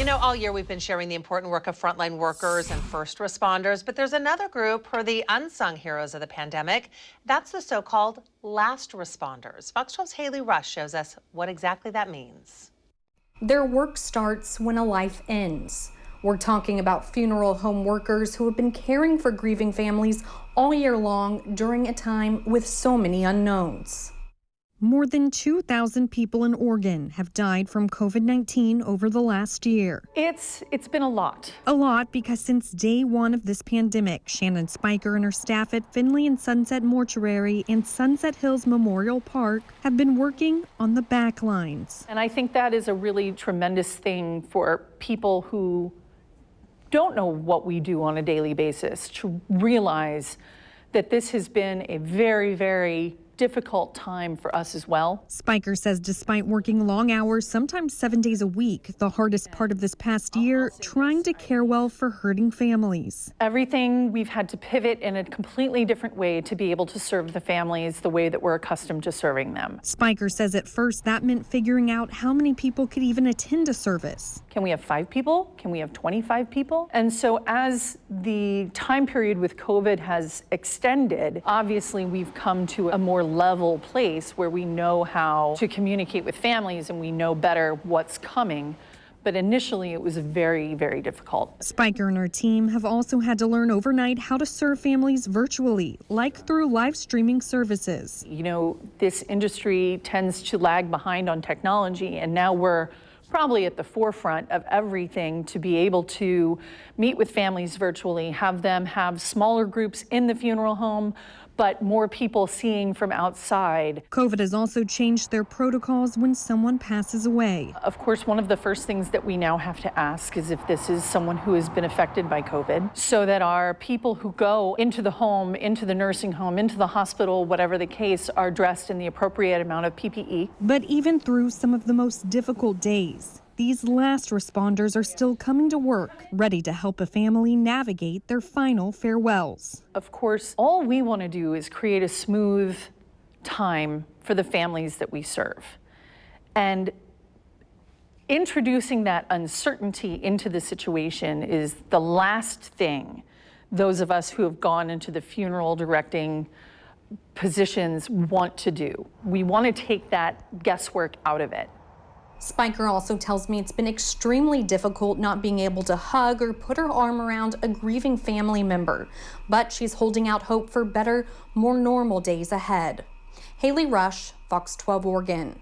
You know, all year we've been sharing the important work of frontline workers and first responders, but there's another group who are the unsung heroes of the pandemic. That's the so-called last responders. Fox 12's Haley Rush shows us what exactly that means. Their work starts when a life ends. We're talking about funeral home workers who have been caring for grieving families all year long during a time with so many unknowns. More than 2,000 people in Oregon have died from COVID-19 over the last year. It's been a lot. A lot because since day one of this pandemic, Shannon Spiker and her staff at Finley and Sunset Mortuary and Sunset Hills Memorial Park have been working on the back lines. And I think that is a really tremendous thing for people who don't know what we do on a daily basis to realize that this has been a very, very difficult time for us as well. Spiker says despite working long hours, sometimes 7 days a week, the hardest part of this past year, trying to care well for hurting families. Everything we've had to pivot in a completely different way to be able to serve the families the way that we're accustomed to serving them. Spiker says at first that meant figuring out how many people could even attend a service. Can we have 5 people? Can we have 25 people? And so as the time period with COVID has extended, obviously we've come to a more level place where we know how to communicate with families and we know better what's coming. But initially it was very, very difficult. Spiker and her team have also had to learn overnight how to serve families virtually, like through live streaming services. You know, this industry tends to lag behind on technology, and now we're probably at the forefront of everything to be able to meet with families virtually, have them have smaller groups in the funeral home, but more people seeing from outside. COVID has also changed their protocols when someone passes away. Of course, one of the first things that we now have to ask is if this is someone who has been affected by COVID, so that our people who go into the home, into the nursing home, into the hospital, whatever the case, are dressed in the appropriate amount of PPE. But even through some of the most difficult days, these last responders are still coming to work, ready to help a family navigate their final farewells. Of course, all we want to do is create a smooth time for the families that we serve. And introducing that uncertainty into the situation is the last thing those of us who have gone into the funeral directing positions want to do. We want to take that guesswork out of it. Spiker also tells me it's been extremely difficult not being able to hug or put her arm around a grieving family member, but she's holding out hope for better, more normal days ahead. Haley Rush, Fox 12 Oregon.